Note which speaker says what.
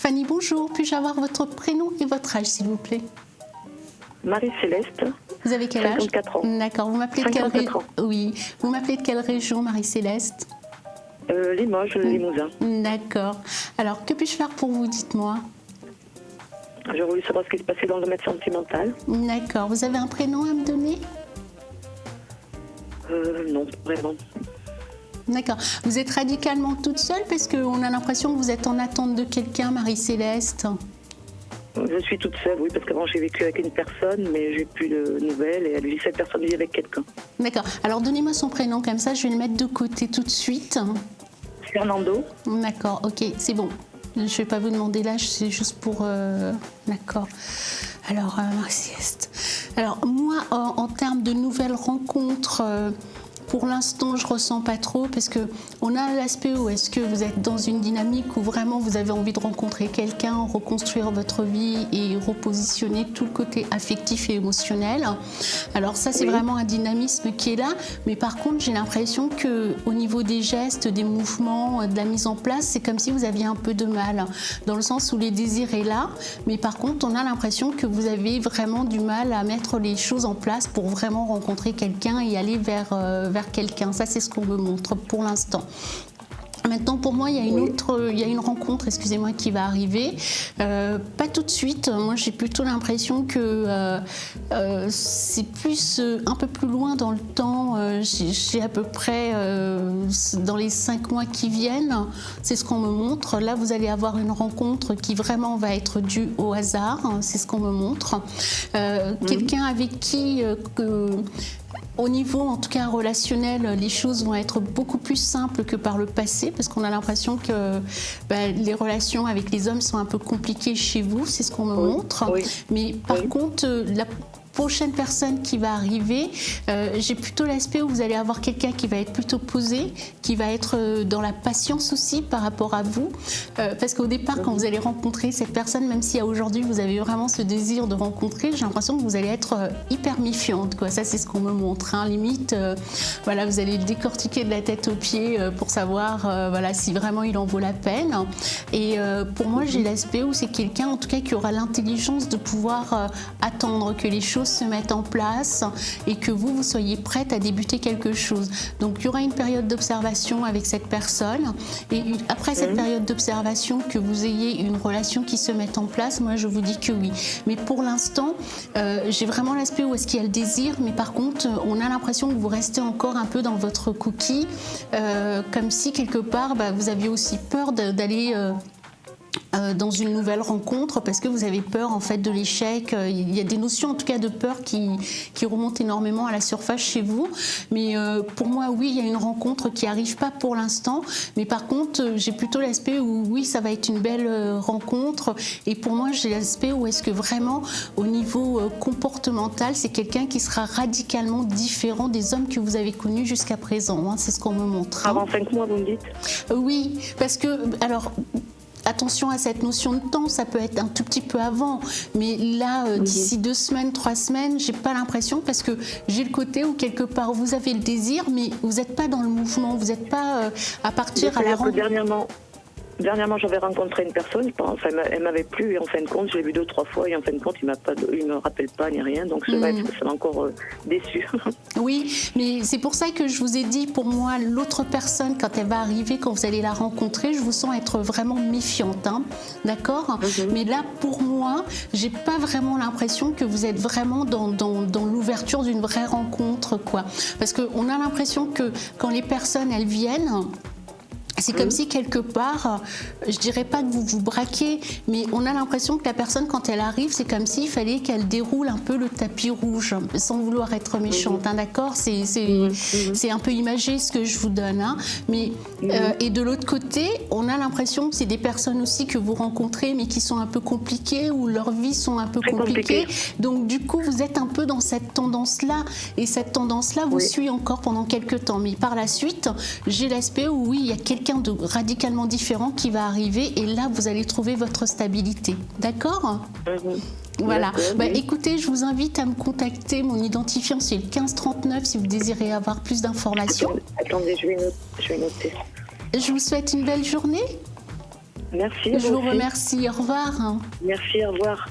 Speaker 1: Fanny, bonjour. Puis-je avoir votre prénom et votre âge, s'il vous plaît?
Speaker 2: Marie-Céleste.
Speaker 1: Vous avez quel âge?
Speaker 2: 54 ans.
Speaker 1: D'accord. Vous m'appelez de quelle
Speaker 2: 54 ans.
Speaker 1: Oui. Vous m'appelez de quelle région, Marie-Céleste?
Speaker 2: Limoges, Limousin.
Speaker 1: D'accord. Alors, que puis-je faire pour vous? Dites-moi.
Speaker 2: J'ai voulu savoir ce qui se passait dans le domaine sentimental.
Speaker 1: D'accord. Vous avez un prénom à me donner?
Speaker 2: Non, vraiment.
Speaker 1: D'accord. Vous êtes radicalement toute seule parce qu'on a l'impression que vous êtes en attente de quelqu'un, Marie-Céleste.
Speaker 2: Je suis toute seule, oui, parce qu'avant j'ai vécu avec une personne, mais j'ai plus de nouvelles et elle dit cette personne vit avec quelqu'un.
Speaker 1: D'accord. Alors, donnez-moi son prénom, comme ça, je vais le mettre de côté tout de suite.
Speaker 2: Fernando.
Speaker 1: D'accord, ok, c'est bon. Je ne vais pas vous demander l'âge, c'est juste pour... D'accord. Alors, Marie-Céleste. Alors, moi, en termes de nouvelles rencontres... Pour l'instant, je ressens pas trop parce que on a l'aspect où est-ce que vous êtes dans une dynamique où vraiment vous avez envie de rencontrer quelqu'un, reconstruire votre vie et repositionner tout le côté affectif et émotionnel. Alors ça, c'est vraiment un dynamisme qui est là. Mais par contre, j'ai l'impression que au niveau des gestes, des mouvements, de la mise en place, c'est comme si vous aviez un peu de mal, dans le sens où les désirs est là. Mais par contre, on a l'impression que vous avez vraiment du mal à mettre les choses en place pour vraiment rencontrer quelqu'un et aller vers quelqu'un. Ça, c'est ce qu'on me montre pour l'instant. Maintenant, pour moi, il y a une rencontre, excusez-moi, qui va arriver. Pas tout de suite. Moi, j'ai plutôt l'impression que c'est plus un peu plus loin dans le temps. J'ai à peu près dans les 5 mois qui viennent. C'est ce qu'on me montre. Là, vous allez avoir une rencontre qui vraiment va être due au hasard. C'est ce qu'on me montre. Quelqu'un avec qui... Au niveau, en tout cas relationnel, les choses vont être beaucoup plus simples que par le passé parce qu'on a l'impression que les relations avec les hommes sont un peu compliquées chez vous, c'est ce qu'on me montre.
Speaker 2: Oui.
Speaker 1: Mais par contre, la prochaine personne qui va arriver, j'ai plutôt l'aspect où vous allez avoir quelqu'un qui va être plutôt posé, qui va être dans la patience aussi par rapport à vous. Parce qu'au départ, quand vous allez rencontrer cette personne, même si aujourd'hui vous avez vraiment ce désir de rencontrer, j'ai l'impression que vous allez être hyper méfiante, quoi. Ça, c'est ce qu'on me montre. Hein. Limite, voilà, vous allez le décortiquer de la tête aux pieds pour savoir voilà, si vraiment il en vaut la peine. Et pour moi, j'ai l'aspect où c'est quelqu'un, en tout cas, qui aura l'intelligence de pouvoir attendre que les choses se mettent en place et que vous soyez prête à débuter quelque chose. Donc il y aura une période d'observation avec cette personne et après cette période d'observation, que vous ayez une relation qui se mette en place, moi je vous dis que oui. Mais pour l'instant, j'ai vraiment l'aspect où est-ce qu'il y a le désir, mais par contre on a l'impression que vous restez encore un peu dans votre coquille, comme si quelque part vous aviez aussi peur d'aller dans une nouvelle rencontre parce que vous avez peur en fait de l'échec. Il y a des notions en tout cas de peur qui remontent énormément à la surface chez vous. Mais pour moi, oui, il y a une rencontre qui n'arrive pas pour l'instant. Mais par contre, j'ai plutôt l'aspect où oui, ça va être une belle rencontre. Et pour moi, j'ai l'aspect où est-ce que vraiment, au niveau comportemental, c'est quelqu'un qui sera radicalement différent des hommes que vous avez connus jusqu'à présent. Hein. C'est ce qu'on me montre.
Speaker 2: Avant 5 mois, vous me dites?
Speaker 1: Oui, parce que, alors... Attention à cette notion de temps, ça peut être un tout petit peu avant, mais là, d'ici 2 semaines, 3 semaines, j'ai pas l'impression parce que j'ai le côté où quelque part vous avez le désir, mais vous n'êtes pas dans le mouvement, vous n'êtes pas à partir à la rencontre.
Speaker 2: Dernièrement, j'avais rencontré une personne, enfin, elle m'avait plu et en fin de compte, je l'ai vu 2-3 fois et en fin de compte, il me rappelle pas ni rien, donc ça m'a encore déçue. Oui,
Speaker 1: mais c'est pour ça que je vous ai dit, pour moi, l'autre personne, quand elle va arriver, quand vous allez la rencontrer, je vous sens être vraiment méfiante, hein, d'accord? Mais là, pour moi, j'ai pas vraiment l'impression que vous êtes vraiment dans l'ouverture d'une vraie rencontre, quoi. Parce qu'on a l'impression que quand les personnes, elles viennent... C'est comme si quelque part, je dirais pas que vous vous braquez, mais on a l'impression que la personne, quand elle arrive, c'est comme s'il fallait qu'elle déroule un peu le tapis rouge, sans vouloir être méchante, hein, d'accord? C'est un peu imagé ce que je vous donne, hein, mais et de l'autre côté, on a l'impression que c'est des personnes aussi que vous rencontrez, mais qui sont un peu compliquées, ou leurs vies sont un peu compliquées. Donc du coup, vous êtes un peu dans cette tendance-là, et cette tendance-là vous suit encore pendant quelques temps. Mais par la suite, j'ai l'aspect où oui, il y a quelqu'un de radicalement différent qui va arriver et là vous allez trouver votre stabilité, d'accord? Voilà, écoutez, je vous invite à me contacter, mon identifiant c'est le 1539 si vous désirez avoir plus d'informations.
Speaker 2: Attendez, je vais noter.
Speaker 1: Je vous souhaite une belle journée.
Speaker 2: Merci.
Speaker 1: Je vous remercie. Au revoir.
Speaker 2: Merci, au revoir.